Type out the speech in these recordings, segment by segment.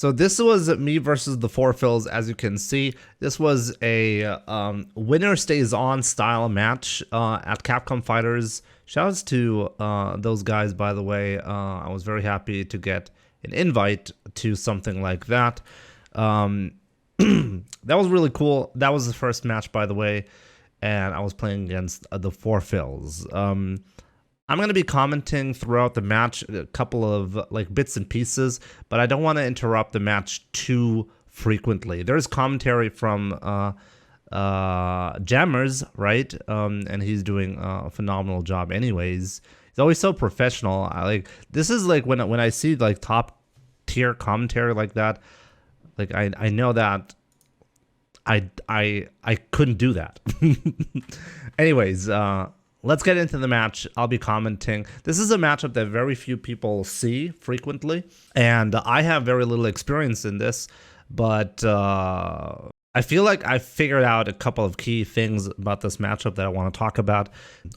So this was me versus the 4phillz. As you can see, this was a winner stays on style match at Capcom Fighters. Shouts to those guys, by the way. I was very happy to get an invite to something like that. That was really cool. That was the first match, by the way, and I was playing against the 4phillz. I'm going to be commenting throughout the match a couple of like bits and pieces, but I don't want to interrupt the match too frequently. There's commentary from Jammers, right? And he's doing a phenomenal job anyways. He's always so professional. This is like when I see like top tier commentary like that, like I know that I couldn't do that. Anyways, let's get into the match. I'll be commenting. This is a matchup that very few people see frequently, and I have very little experience in this, but I feel like I figured out a couple of key things about this matchup that I want to talk about.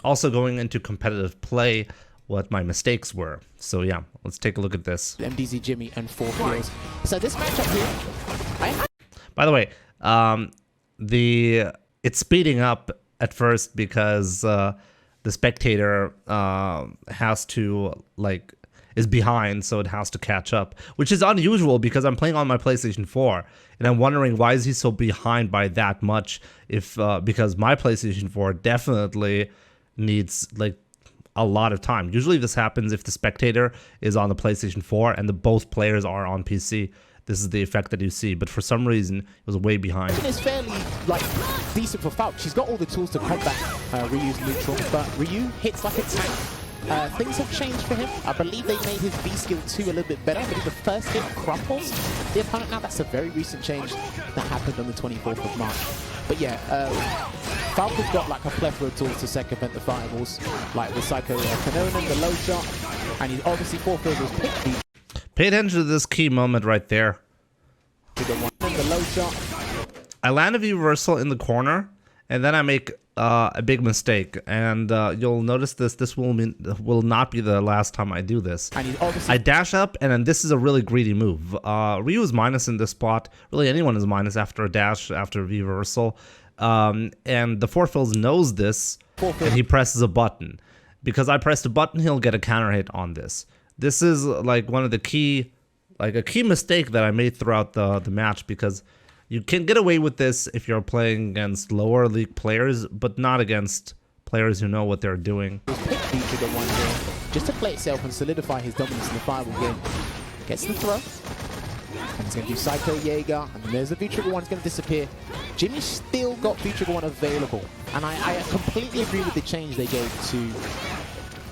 Also going into competitive play, what my mistakes were. So yeah, let's take a look at this. MDZ Jimmy and 4phillz. So this matchup here, by the way, it's speeding up at first because the spectator has to is behind, so it has to catch up, which is unusual because I'm playing on my PlayStation 4, and I'm wondering why is he so behind by that much? If because my PlayStation 4 definitely needs like a lot of time. Usually this happens if the spectator is on the PlayStation 4 and both players are on PC. This is the effect that you see, but for some reason it was way behind. It's fairly decent for Falk. She's got all the tools to combat Ryu's neutral, but Ryu hits like a tank. Things have changed for him. I believe they made his B skill 2 a little bit better. I believe the first hit crumples the opponent. Now that's a very recent change that happened on the 24th of March. But yeah, Falk has got like a plethora of tools to circumvent the fireballs, like the Psycho Canonin, the low shot, and he's obviously 4phillz was picked. Pay attention to this key moment right there. The low shot. I land a reversal in the corner, and then I make a big mistake. And you'll notice this will not be the last time I do this. I dash up, and then this is a really greedy move. Ryu is minus in this spot. Really, anyone is minus after a dash, after a reversal. And the 4phillz knows this, and he presses a button. Because I pressed a button, he'll get a counter hit on this. This is like one of the key, a key mistake that I made throughout the match, because you can get away with this if you're playing against lower league players, but not against players who know what they're doing. Just to play itself and solidify his dominance in the fireball game. Gets the throw. And he's going to do Psycho Jaeger, and there's the V-Trigger 1, it's going to disappear. Jimmy's still got V-Trigger 1 available, and I completely agree with the change they gave to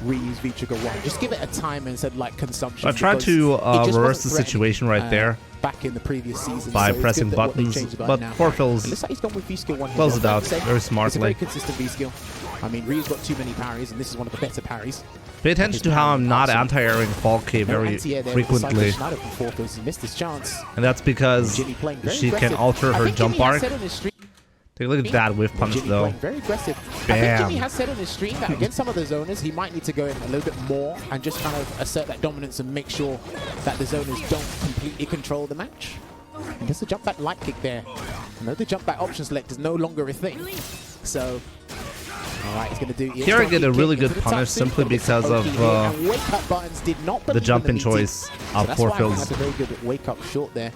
Ryu's V-Trigger 1. Just give it a time instead of consumption. I tried to reverse the situation right there back in the previous season by pressing buttons, but 4phillz looks like he's gone with V-Skill 1. Close it out very smartly. It's a very consistent V-Skill. I mean, Ryu's got too many parries, and this is one of the better parries. Pay attention to how I'm not anti-airing Falk very frequently. He missed his chance. And that's because she can alter her jump arc. Take a look at that whiff punch, though. Very aggressive. Bam. I think Jimmy has said on his stream that against some of the zoners, he might need to go in a little bit more and just kind of assert that dominance and make sure that the zoners don't completely control the match. And just a jump back light kick there. I know the jump back option select is no longer a thing. So, all right, he's going to do. Here I get a really good punish simply because of the jump-in choice of 4phillz. That's a very good wake-up short there.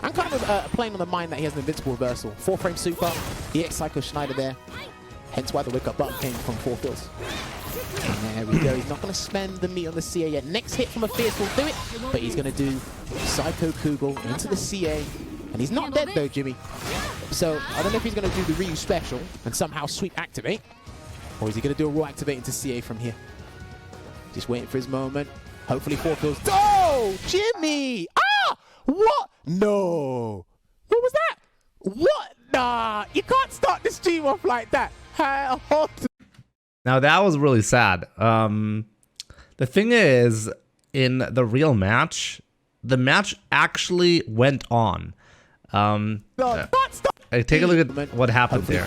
And kind of playing on the mind that he has an invincible reversal. 4-frame super, EX Psycho Schneider there. Hence why the wake-up button came from 4phillz. And there we go. He's not going to spend the meat on the CA yet. Next hit from a Fierce will do it, but he's going to do Psycho Kugel into the CA. And he's not dead though, Jimmy. So I don't know if he's going to do the Ryu special and somehow sweep activate. Or is he going to do a raw activate into CA from here? Just waiting for his moment. Hopefully 4phillz. Oh, Jimmy! Ah! What? No. What was that? What? Nah. You can't start the stream off like that. Now that was really sad. The thing is, in the real match, the match actually went on. Take a look at what happened there.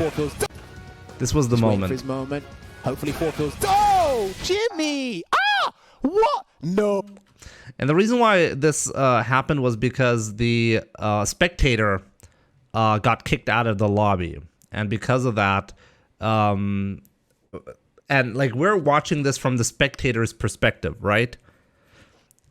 This was the moment. For his moment. Hopefully 4phillz. Oh, Jimmy! Ah! What? No. And the reason why this happened was because the spectator got kicked out of the lobby. And because of that, and like we're watching this from the spectator's perspective, right?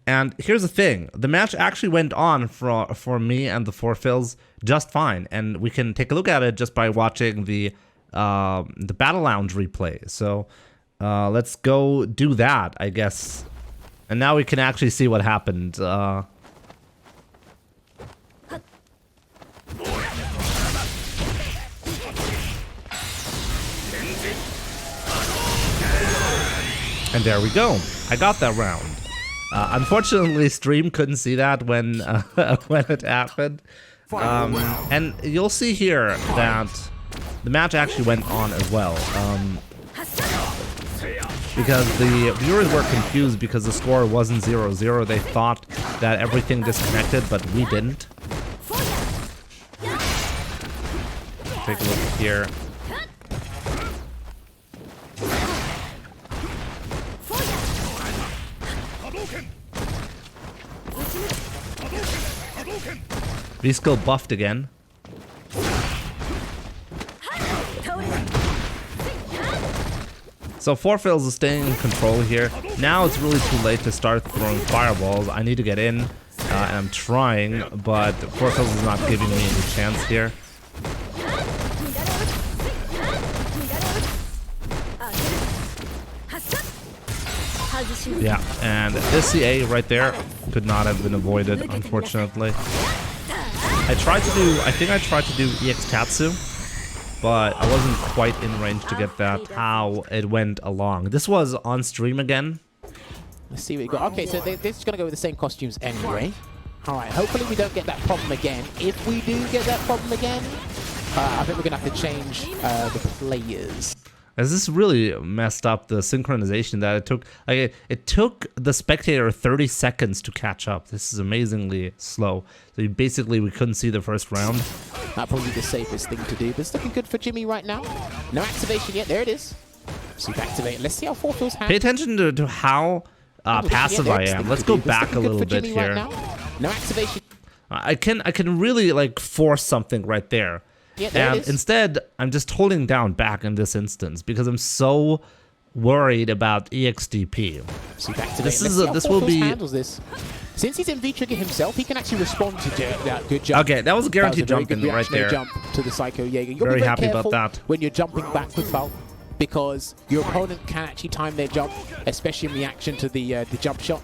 And here's the thing, the match actually went on for me and the 4phillz just fine. And we can take a look at it just by watching the Battle Lounge replay. So let's go do that, I guess. And now we can actually see what happened. And there we go. I got that round. Unfortunately, stream couldn't see that when when it happened. And you'll see here that the match actually went on as well. Because the viewers were confused because the score wasn't 0-0. They thought that everything disconnected, but we didn't. Take a look here. V-skill buffed again. So 4phillz is staying in control here. Now it's really too late to start throwing fireballs. I need to get in, and I'm trying, but 4phillz is not giving me any chance here. Yeah, and this CA right there could not have been avoided, unfortunately. I think I tried to do EX Tatsu, but I wasn't quite in range to get that, how it went along. This was on stream again. Let's see what we got. Okay, so they're just going to go with the same costumes anyway. All right, hopefully we don't get that problem again. If we do get that problem again, I think we're going to have to change the players. As this really messed up the synchronization that it took. Like it took the spectator 30 seconds to catch up. This is amazingly slow. So basically we couldn't see the first round. That'd probably be the safest thing to do, but it's looking good for Jimmy right now. No activation yet. There it is. Super activate. Let's see how 4phillz handles. Pay attention to how passive I am. Let's go back a little bit here. No activation. I can really like force something right there. Yeah, and instead, I'm just holding down back in this instance because I'm so worried about EXDP. This will be. This. Since he's in V trigger himself, he can actually respond to that good jump. Okay, that was a guaranteed jump in right there. Jump to the Psycho Jaeger. You'll very be happy about that. When you're jumping back with Falk, because your opponent can actually time their jump, especially in reaction to the jump shot.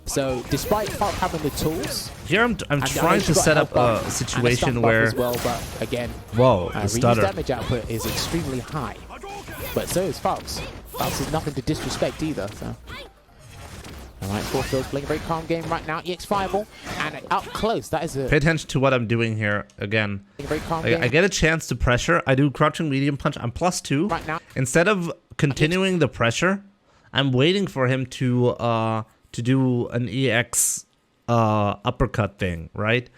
So, despite Falk having the tools, here I'm trying to set up a situation where, as well, but again, whoa, the stutter damage output is extremely high. But so is Falk's. Falk's is nothing to disrespect either. So, all right, 4phillz playing a very calm game right now. EX Fireball and up close. That is a. Pay attention to what I'm doing here again. Very calm game. I get a chance to pressure. I do crouching medium punch. I'm +2 right now. Instead of continuing the pressure, I'm waiting for him to do an EX uppercut thing, right?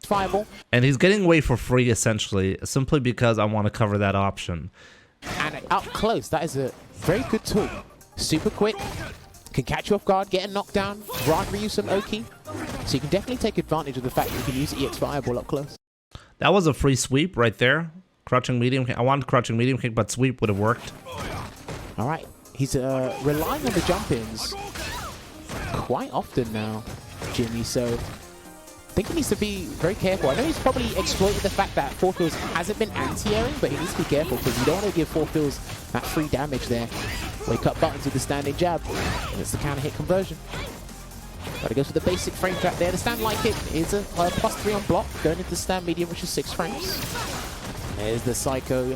Fireball. And he's getting away for free, essentially, simply because I want to cover that option. And up close, that is a very good tool. Super quick, can catch you off guard, get a knockdown, grant Ryu some Oki. So you can definitely take advantage of the fact that you can use EX Fireball up close. That was a free sweep right there. Crouching medium kick. I wanted crouching medium kick, but sweep would have worked. All right, he's relying on the jump-ins quite often now, Jimmy, so I think he needs to be very careful. I know he's probably exploited the fact that 4phillz hasn't been anti-airing, but he needs to be careful because you don't want to give 4phillz that free damage there. Wake up buttons with the standing jab, and it's the counter hit conversion. Gotta go for the basic frame trap there. The stand like it is a +3 on block, going into stand medium, which is 6 frames. There's the Psycho.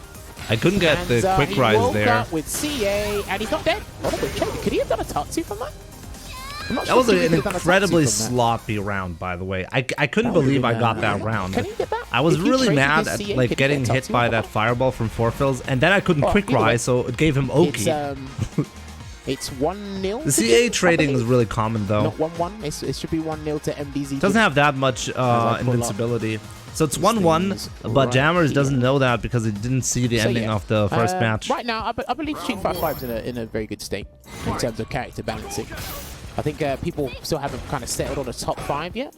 I couldn't get the quick rise there. He woke up with CA, and he's not dead. Could he have done a Tatsu from that? That was an incredibly sloppy round, by the way. I couldn't believe I got that round. Can you get that? I was really mad at like getting hit by that fireball from 4phillz, and then I couldn't quick rise, so it gave him Oki. It's 1-0. The CA trading is really common, though. Not 1-1. It should be 1-0 to MDZ. Doesn't have that much invincibility. So it's 1-1, but Jammers doesn't know that because he didn't see the ending of the first match. Right now, I believe Street Fighter 5 is in a very good state in terms of character balancing. I think people still haven't kind of settled on the top 5 yet.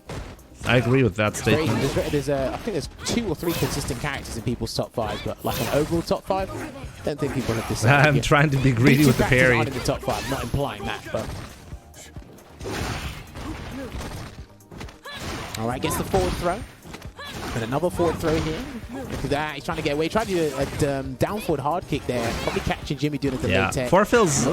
I agree with that statement. I think there's 2 or 3 consistent characters in people's top 5, but like an overall top 5, don't think people have this. I'm trying to be greedy with the parry. Aren't in the top 5, not implying that, but. All right, gets the forward throw. And another forward throw here. Look at that. He's trying to get away. He tried to do a down forward hard kick there. Probably catching Jimmy doing it the late tech. 4phillz,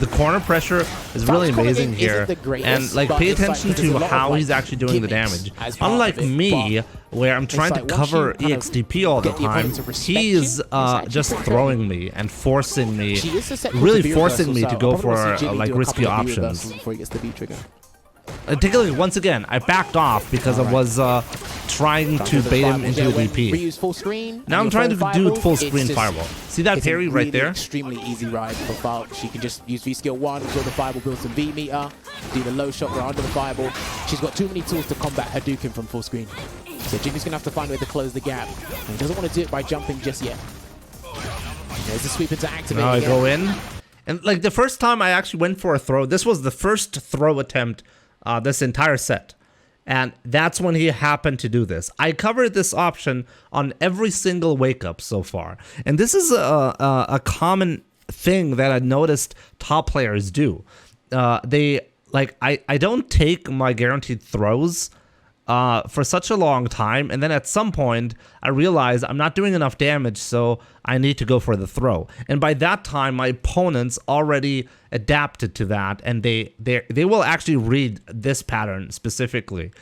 the corner pressure is really amazing here. And like, pay attention to how he's actually doing the damage. Unlike me, where I'm trying to cover EXTP all the time, he's just throwing me and forcing me, really forcing me to go for like risky options. Before he gets the B trigger. Take a look, once again, I backed off because I was trying to bait him into a DP. Now I'm trying to do full screen fireball. See that parry right there? Extremely easy ride for Falk. She can just use V skill 1, absorb the fireball, build some V meter, do the low shot right under the fireball. She's got too many tools to combat Hadouken from full screen. So Jimmy's gonna have to find a way to close the gap. And he doesn't want to do it by jumping just yet. There's the sweep into activate. Now I go in. And like the first time I actually went for a throw, this was the first throw attempt this entire set. And that's when he happened to do this. I covered this option on every single wake up so far. And this is a common thing that I noticed top players do. I don't take my guaranteed throws for such a long time, and then at some point I realize I'm not doing enough damage, so I need to go for the throw. And by that time, my opponents already adapted to that, and they will actually read this pattern specifically.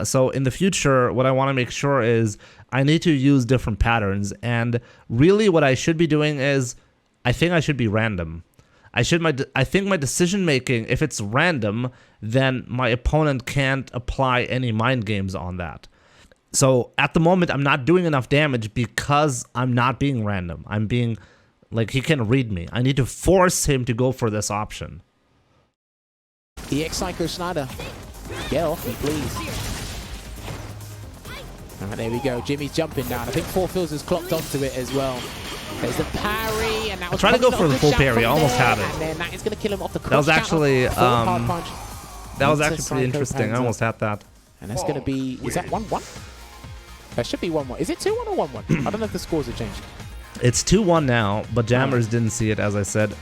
So in the future, what I want to make sure is I need to use different patterns, and really what I should be doing is I think I should be random. I think my decision making, if it's random, then my opponent can't apply any mind games on that. So at the moment, I'm not doing enough damage because I'm not being random. I'm being, like, he can read me. I need to force him to go for this option. EX Psycho Cider, get off me, please. Alright, there we go. Jimmy's jumping down. I think 4phillz has clocked onto it as well. There's the parry, and that was trying to go for the full parry. I almost had it. And then that is going to kill him off the cross. That was actually that was actually pretty interesting. I almost had that. And that's going to be, is that 1-1? That should be 1-1. Is it 2-1 or 1-1? I don't know if the scores have changed. It's 2-1 now, but Jammers didn't see it, as I said.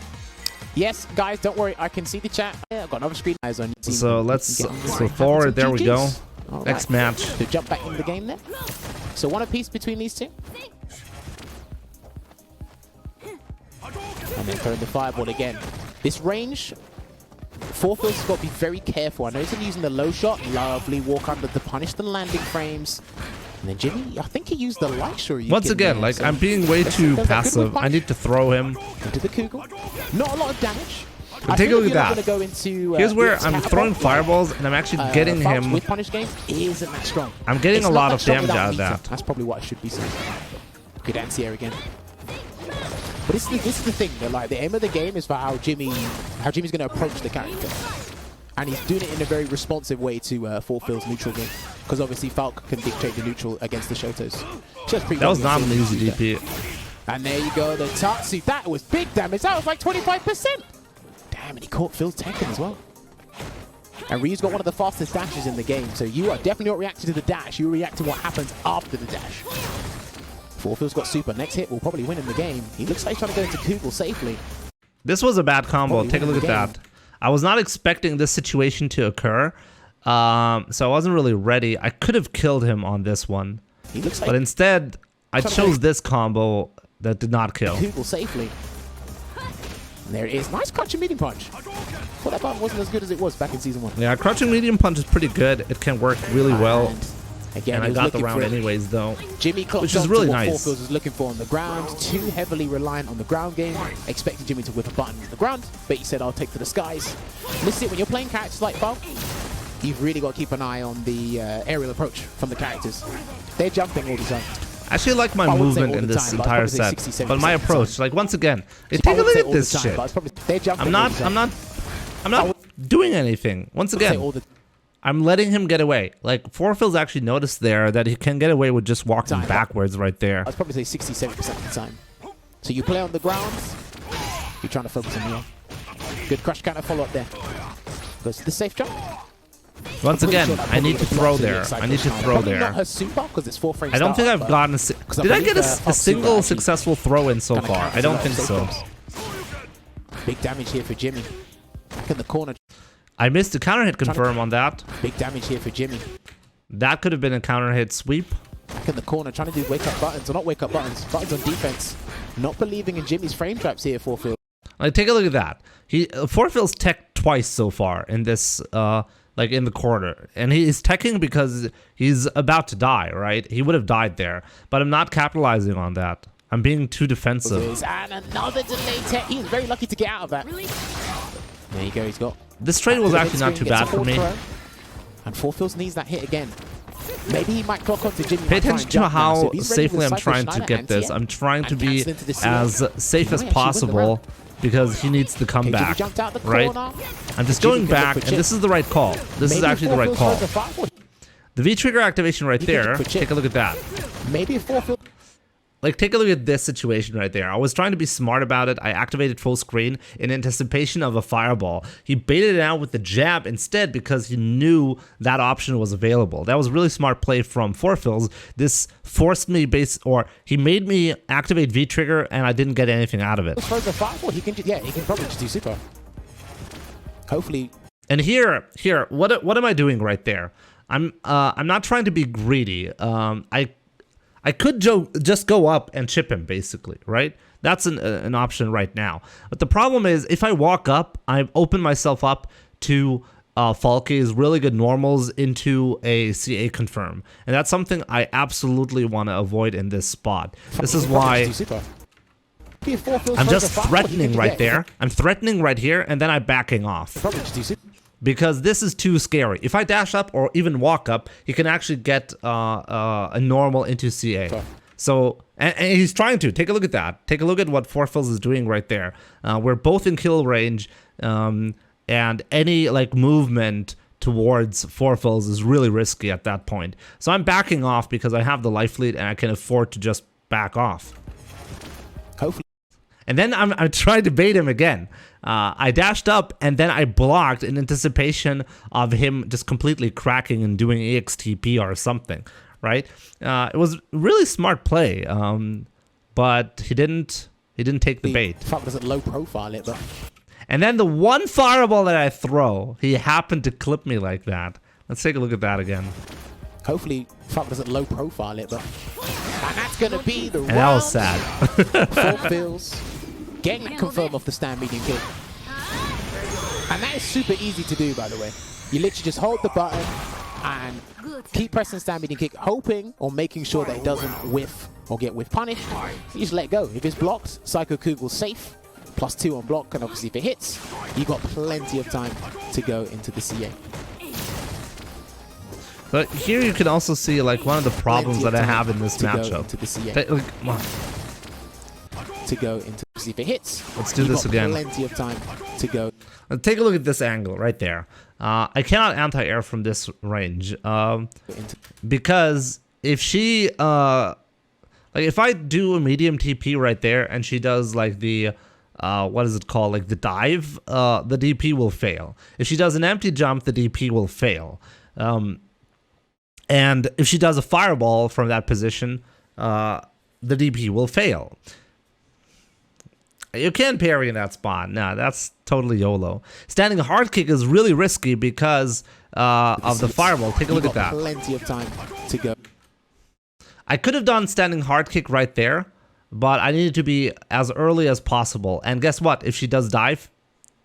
Yes, guys, don't worry. I can see the chat. Yeah, I've got another screen eyes on. So let's forward. There we go. Next match. So jump back into the game there. So one apiece between these two. And then throwing the fireball again. This range, 4phillz has got to be very careful. I know he's using the low shot. Lovely walk under to punish the landing frames. And then Jimmy, I think he used the light shot. Once again, like, so I'm being way too passive. I need to throw him. Into the Kugel. Not a lot of damage. But take a look at that. Go into, here's where I'm throwing fireballs and I'm actually getting him. With punish game isn't that strong. I'm getting a lot of damage out of that. That's probably what I should be saying. Good anti-air again. But this is the thing, that, like, the aim of the game is for how Jimmy's going to approach the character. And he's doing it in a very responsive way to 4phillz neutral game. Because obviously Falk can dictate the neutral against the Shotos. That was not an easy DP. And there you go, the Tatsu. That was big damage. That was like 25%. Damn, and he caught phillz Tekken as well. And Ryu's got one of the fastest dashes in the game. So you are definitely not reacting to the dash. You react to what happens after the dash. 4phillz got super. Next hit will probably win in the game. He looks like he's trying to go into Kugel safely. This was a bad combo. Take a look at that. I was not expecting this situation to occur, so I wasn't really ready. I could have killed him on this one, but instead I chose this combo that did not kill. Kugel safely. And there it is. Nice crouching medium punch. Thought that button wasn't as good as it was back in Season 1. Yeah, crouching medium punch is pretty good. It can work really well. Again, and I got the round anyways, though, Jimmy which is really nice. 4phillz was looking for on the ground, too heavily reliant on the ground game, expecting Jimmy to whip a button to the ground, but he said, I'll take to the skies. And this is it, when you're playing characters like Falk, you've really got to keep an eye on the aerial approach from the characters. They're jumping all the time. I actually like my movement in this entire set, but my approach, like, once again, take a look at this shit. I'm not doing anything. Once again, I'm letting him get away. Like, 4phillz actually noticed there that he can get away with just walking backwards right there. I'd probably say 60-70% of the time. So you play on the ground, you're trying to focus on the air. Good crush counter follow up there. Goes to the safe jump. Once again, I need to throw there. I need to throw Probably there. not her super because it's 4 frame I don't think start, I've gotten a... Did I get a single actually successful throw in so kinda far? counts I don't a lot think of so. safe jumps. Big damage here for Jimmy. Back in the corner. I missed a counter hit confirm on that. Big damage here for Jimmy. That could have been a counter hit sweep. Back in the corner, trying to do wake up buttons, or not wake up buttons, buttons on defense. Not believing in Jimmy's frame traps here, 4phillz. Like, take a look at that. 4phillz tech twice so far in this, like in the corner, and he's teching because he's about to die, right? He would have died there, but I'm not capitalizing on that. I'm being too defensive. And another delay tech. He was very lucky to get out of that. There you go. He's got. This trade was actually not too bad for me. And 4phillz needs that hit again. Maybe he might clock onto Jimmy. Pay attention to how safely I'm trying to get this. I'm trying to be as safe as possible because he needs to come back, right? I'm just going back, and this is the right call. This is actually the right call. The V-trigger activation right there, take a look at that. Maybe if 4phillz... Like, take a look at this situation right there. I was trying to be smart about it. I activated full screen in anticipation of a fireball. He baited it out with the jab instead because he knew that option was available. That was really smart play from 4phillz. This forced me he made me activate V-trigger and I didn't get anything out of it. He can probably just do super. Hopefully. And here, what am I doing right there? I'm not trying to be greedy. I could just go up and chip him, basically, right? That's an option right now. But the problem is, if I walk up, I open myself up to Falke's really good normals into a CA confirm. And that's something I absolutely want to avoid in this spot. This is why I'm just threatening right there. I'm threatening right here, and then I'm backing off. Because this is too scary. If I dash up or even walk up, he can actually get a normal into CA. So, and he's trying to. Take a look at that. Take a look at what 4phillz is doing right there. We're both in kill range, and any like movement towards 4phillz is really risky at that point. So I'm backing off because I have the life lead and I can afford to just back off. Hopefully. And then I'm trying to bait him again. I dashed up and then I blocked in anticipation of him just completely cracking and doing EXTP or something, right? It was really smart play, but he didn't take the bait. Fuck doesn't low profile it, but. And then the one fireball that I throw, he happened to clip me like that. Let's take a look at that again. Hopefully, Fuck doesn't low profile it, but. And that's gonna be the round. And that was sad. 4phillz. Getting that confirm off the stand medium kick. And that is super easy to do, by the way. You literally just hold the button and keep pressing stand medium kick, hoping or making sure that it doesn't whiff or get whiff punished. You just let go. If it's blocked, Psycho Kugel's safe. +2 on block, and obviously if it hits, you got plenty of time to go into the CA. But here you can also see like one of the problems that I have in this matchup. To go into if it hits. Let's do this again. Plenty of time to go. Take a look at this angle right there. I cannot anti-air from this range because if she like if I do a medium TP right there and she does like the what is it called, like the dive, the DP will fail. If she does an empty jump, the DP will fail. And if she does a fireball from that position, the DP will fail. You can't parry in that spot. Nah, that's totally YOLO. Standing hard kick is really risky because of the fireball. Take a look at that. Plenty of time to go. I could have done standing hard kick right there, but I needed to be as early as possible. And guess what? If she does dive,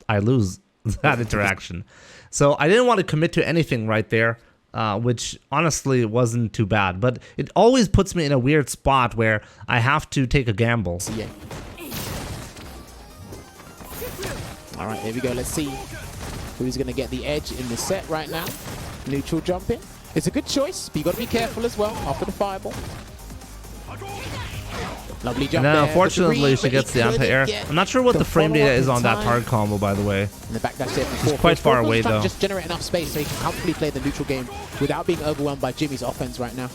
I lose that interaction. So I didn't want to commit to anything right there, which honestly wasn't too bad. But it always puts me in a weird spot where I have to take a gamble. Yeah. All right, here we go. Let's see who's going to get the edge in the set right now. Neutral jumping. It's a good choice, but you got to be careful as well after the fireball. Lovely jump. And then there, unfortunately she gets the anti-air. I'm not sure what the frame data is on that target combo, by the way. And the backdash there from It's quite far away though. Just generate enough space so he can comfortably play the neutral game without being overwhelmed by Jimmy's offense right now.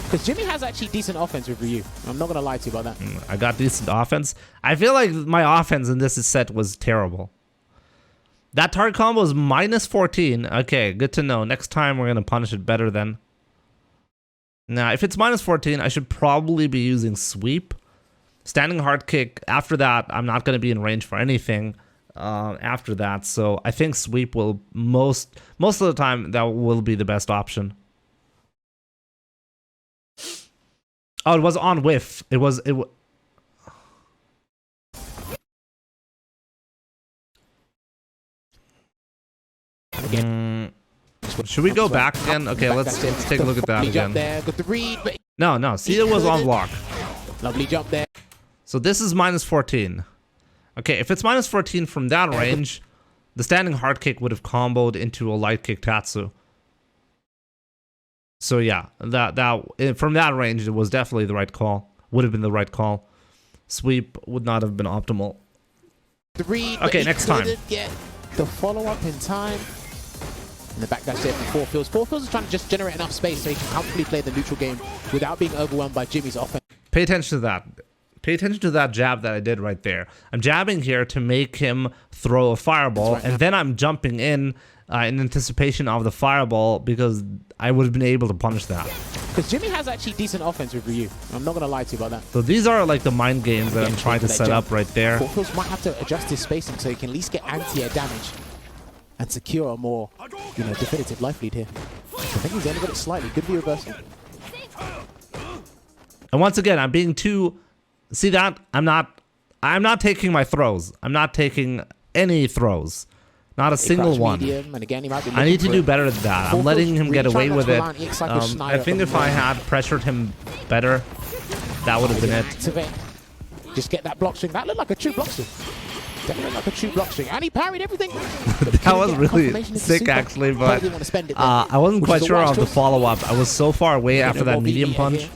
Because Jimmy has actually decent offense with Ryu. I'm not going to lie to you about that. I got decent offense. I feel like my offense in this set was terrible. That target combo is -14. Okay, good to know. Next time we're gonna punish it better then. Now, if it's -14, I should probably be using sweep. Standing hard kick. After that, I'm not gonna be in range for anything. After that, so I think sweep will most of the time that will be the best option. Oh, it was on whiff. It was. Should we go back again? Okay, let's take a look at that again. No, Cider was on block. Lovely jump there. So this is -14. Okay, if it's -14 from that range, the standing hard kick would have comboed into a light kick Tatsu. So yeah, that from that range, it was definitely the right call. Would have been the right call. Sweep would not have been optimal. Okay, next time. Get the follow-up in time. And the backdash there from 4phillz. 4phillz is trying to just generate enough space so he can comfortably play the neutral game without being overwhelmed by Jimmy's offense. Pay attention to that. Pay attention to that jab that I did right there. I'm jabbing here to make him throw a fireball, and then I'm jumping in anticipation of the fireball because I would have been able to punish that. Because Jimmy has actually decent offense with Ryu. I'm not going to lie to you about that. So these are like the mind games that I'm trying to set up right there. 4phillz might have to adjust his spacing so he can at least get anti-air damage and secure a more, definitive life lead here. I think he's only got it slightly. Good view reversal. And once again, I'm being too... See that? I'm not taking my throws. I'm not taking any throws. Not a single one. And again, he might be I need to do better than that. I'm letting him get away with it. I think if I had pressured him better, that would have been it. Activate. Just get that block swing. That looked like a true block swing. Definitely like a true block swing. And he parried everything. That was really sick, actually, but I wasn't quite sure of the follow-up. I was so far away after that medium punch.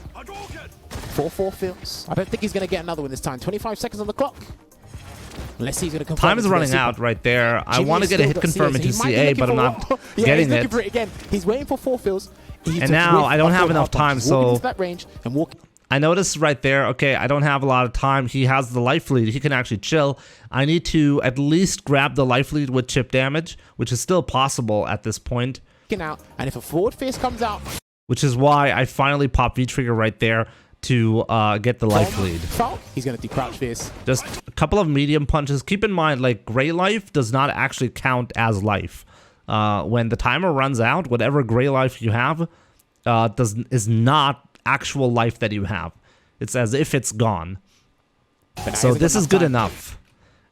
4phillz. I don't think he's going to get another one this time. 25 seconds on the clock. Let's see, he's going to Time is running out right there. I want to get a hit confirm into CA, but I'm not getting it. For it again. He's waiting for 4phillz. And now I don't have enough time, so that range and walk. I noticed right there, okay, I don't have a lot of time. He has the life lead. He can actually chill. I need to at least grab the life lead with chip damage, which is still possible at this point. Out, and if a forward fierce comes out, which is why I finally pop V-trigger right there to get the life lead. He's going to do crouch fierce. Just a couple of medium punches. Keep in mind, like, gray life does not actually count as life. When the timer runs out, whatever gray life you have is not actual life that you have. It's as if it's gone. So this is good enough.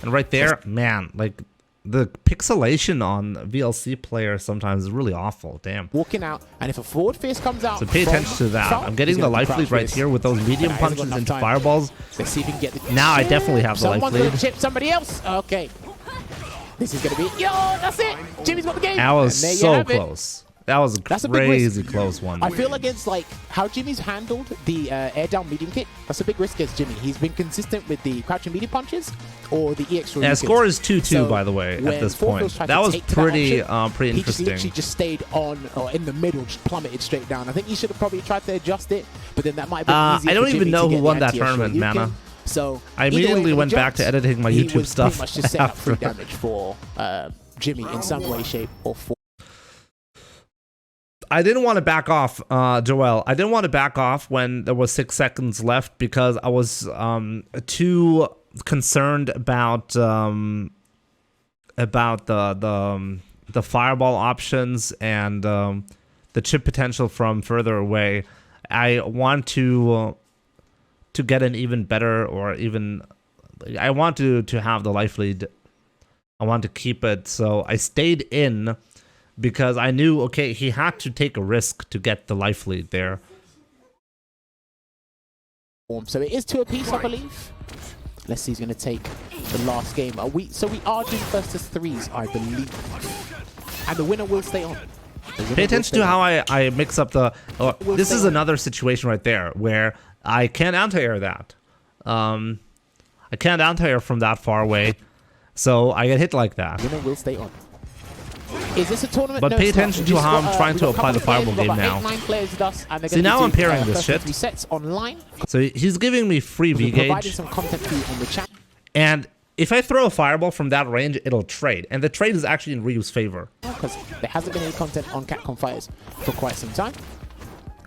And right there, man, like, the pixelation on VLC players sometimes is really awful. Damn. Walking out, and if a forward fierce comes out, so pay attention to that. I'm getting the life lead right here with those medium punches into fireballs. Let's see if he can get the now I definitely have the life lead. Someone's gonna chip somebody else. Okay. This is gonna be that's it. Jimmy's got the game. That was so close. That was a crazy close one. I feel against like how Jimmy's handled the air down medium kick. That's a big risk against Jimmy. He's been consistent with the crouching medium punches or the EX. Yeah, score is 2-2 by the way at this point. That was pretty interesting. He literally just stayed on or in the middle, just plummeted straight down. I think he should have probably tried to adjust it, but then that might have been easier. I don't even know who won that tournament, Mana. So I immediately went back to editing my YouTube stuff. Pretty much just set up free damage for Jimmy in some way, shape, or form. I didn't want to back off, Joel. I didn't want to back off when there was 6 seconds left because I was too concerned about the fireball options and the chip potential from further away. I want to get an even better, or even I want to have the life lead. I want to keep it, so I stayed in. Because I knew, okay, he had to take a risk to get the life lead there. So it is 2 apiece, I believe. Let's see who's going to take the last game. So we are doing first to 3s, I believe. And the winner will stay on. Pay attention to how I mix up the... this is another situation right there where I can't anti-air that. I can't anti-air from that far away. So I get hit like that. Winner will stay on. Is this a tournament? But pay attention to how I'm trying to apply the fireball game now. See, now I'm pairing this shit. So he's giving me free V gauge. And if I throw a fireball from that range, it'll trade. And the trade is actually in Ryu's favor. Because there hasn't been any content on Capcom Fighters for quite some time.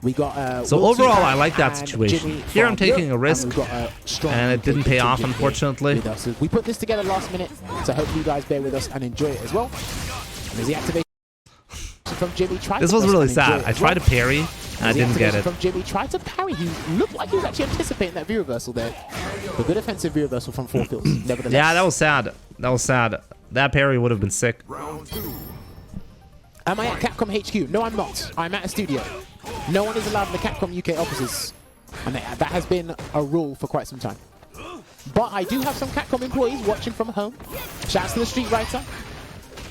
We got so Will overall, Super I like that and situation. Jimmy Here I'm from taking Europe, a risk, and we've got a strong and it didn't pay off, contingent unfortunately. with us. We put this together last minute, so hopefully you guys bear with us and enjoy it as well. And there's the activation from Jimmy. This was really sad. I tried to parry, and I didn't get it. From Jimmy tried to parry. He looked like he was actually anticipating that view reversal there. A good offensive view reversal from 4phillz. Nevertheless. Yeah, that was sad. That was sad. That parry would have been sick. Am I at Capcom HQ? No, I'm not. I'm at a studio. No one is allowed in the Capcom UK offices. And that has been a rule for quite some time. But I do have some Capcom employees watching from home. Shouts to the Street Writer.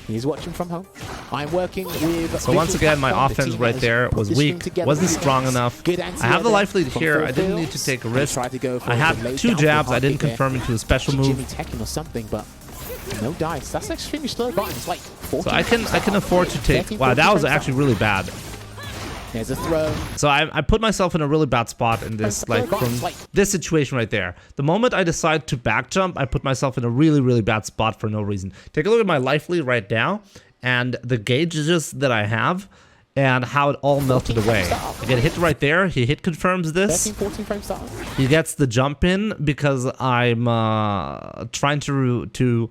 He's watching from home. I'm working with... So once again, my offense right there was weak, wasn't strong enough. I have the life lead here. I didn't need to take a risk. I had 2 jabs. I didn't confirm into a special move. Jimmy teching or something, but no dice. That's extremely slow button. It's like 14. So I can afford to take... Wow, that was actually really bad. There's a throw. So I put myself in a really bad spot in this, like from this situation right there. The moment I decide to back jump, I put myself in a really, really bad spot for no reason. Take a look at my life lead right now and the gauges that I have and how it all melted away. I get hit right there. He hit confirms this. 13, 14 frame start. He gets the jump in because I'm trying to...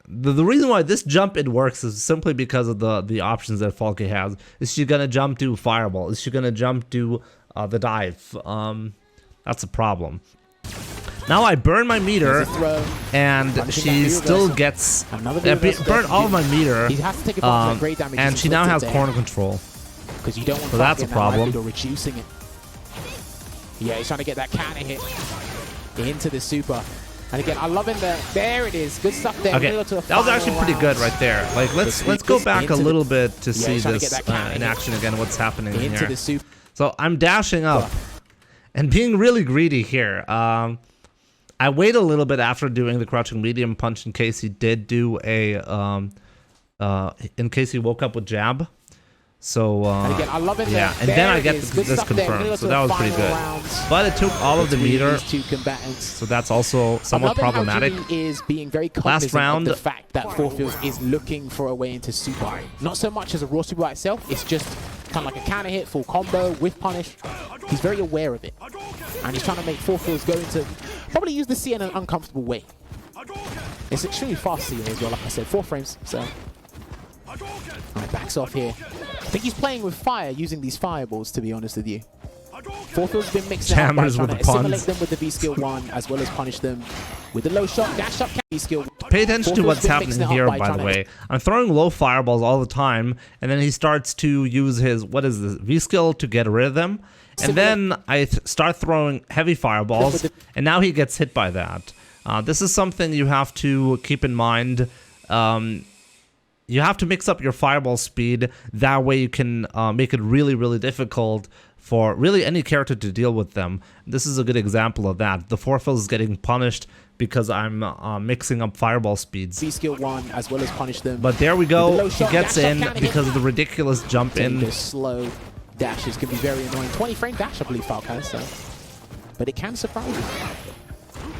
The reason why this jump in works is simply because of the options that f0lz has. Is she gonna jump to fireball? Is she gonna jump to the dive? That's a problem. Now I burn my meter, and she still gets burn all of my meter, and she now has corner control. Because you don't want so that's a problem. Reducing it. Yeah, he's trying to get that counter hit into the super. And again, I love it there it is. Good stuff there. Okay, that was actually pretty good right there. Like let's go back a little bit to see this in action again. What's happening here? So I'm dashing up and being really greedy here. I wait a little bit after doing the crouching medium punch in case he did do a in case he woke up with jab. So again, I love it yeah, and then I get this confirmed, so that was pretty good. But it took all of the meter, so that's also somewhat problematic. Is being very cognizant of the fact that 4phillz is looking for a way into super. Not so much as a raw super by itself, it's just kind of like a counter hit, full combo, with punish. He's very aware of it. And he's trying to make 4phillz go into, probably use the C in an uncomfortable way. It's extremely fast C as well, like I said, 4 frames, so. Alright, backs off here. I think he's playing with fire, using these fireballs, to be honest with you. 4phillz has been mixing up by trying to assimilate them with the V skill 1, as well as punish them with the low shot, dash up, V skill. Pay attention to what's happening here, by the way. I'm throwing low fireballs all the time, and then he starts to use his, what is this, V skill to get rid of them. And then I start throwing heavy fireballs, and now he gets hit by that. This is something you have to keep in mind. You have to mix up your fireball speed. That way you can make it really, really difficult for really any character to deal with them. This is a good example of that. The 4phillz is getting punished because I'm mixing up fireball speeds. V-skill 1 as well as punish them. But there we go. He gets in because of the ridiculous jump in. The slow dashes can be very annoying. 20 frame dash, I believe f0lz has, so. But it can surprise you.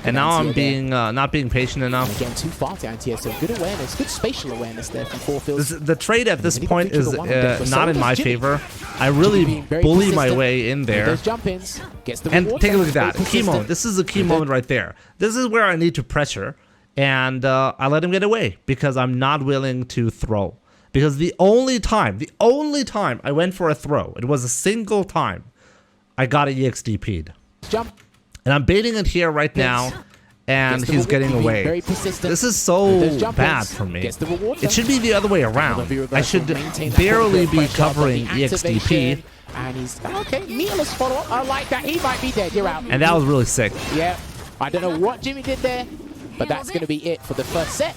And now I'm being not being patient enough. And again, too far to anti-air, so good awareness, good spatial awareness there from 4phillz. The trade at this point is not in my favor. I really bully my way in there. Those jump-ins, gets the and take a look at that. Key moment. This is a key moment right there. This is where I need to pressure. And I let him get away because I'm not willing to throw. Because the only time I went for a throw, it was a single time, I got a EXDP'd. Jump. And I'm baiting it here right now, and he's getting away. This is so bad for me. It should be the other way around. I should barely be covering EXDP. And he's, okay, meatless follow-up. I like that. He might be dead. You're out. And that was really sick. Yeah. I don't know what Jimmy did there, but that's going to be it for the first set.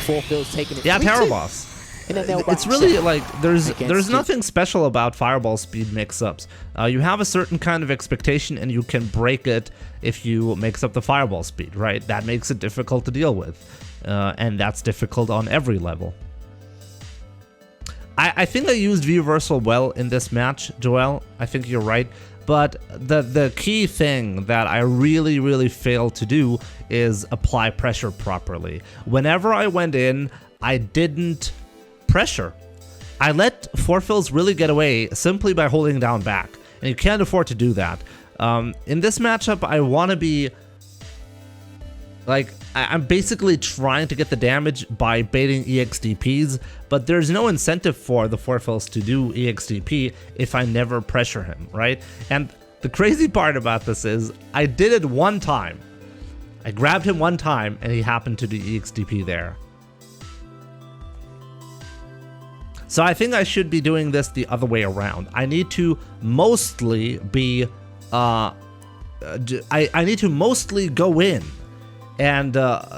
4phillz taking it. Yeah, Terror Boss. It's really like there's nothing special about fireball speed mix-ups. You have a certain kind of expectation and you can break it if you mix up the fireball speed, right? That makes it difficult to deal with, and that's difficult on every level. I think I used V-reversal well in this match, Joel. I think you're right. But the key thing that I really failed to do is apply pressure properly. Whenever I went in, I didn't pressure. I let 4phillz really get away simply by holding down back, and you can't afford to do that. In this matchup, I want to be like, I'm basically trying to get the damage by baiting EXDPs, but there's no incentive for the 4phillz to do EXDP if I never pressure him, right? And the crazy part about this is I did it one time. I grabbed him one time and he happened to do EXDP there. So I think I should be doing this the other way around. I need to mostly be, I need to mostly go in and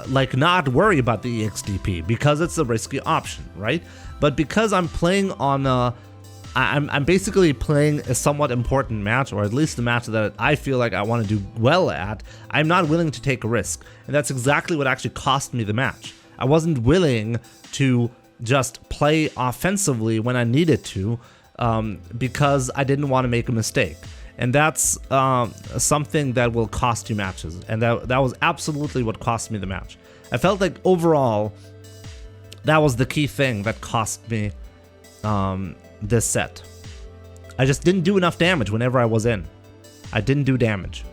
like not worry about the EXDP because it's a risky option, right? But because I'm playing on, I'm basically playing a somewhat important match, or at least the match that I feel like I want to do well at, I'm not willing to take a risk. And that's exactly what actually cost me the match. I wasn't willing to just play offensively when I needed to because I didn't want to make a mistake. And that's something that will cost you matches. And that was absolutely what cost me the match. I felt like overall, that was the key thing that cost me this set. I just didn't do enough damage whenever I was in. I didn't do damage.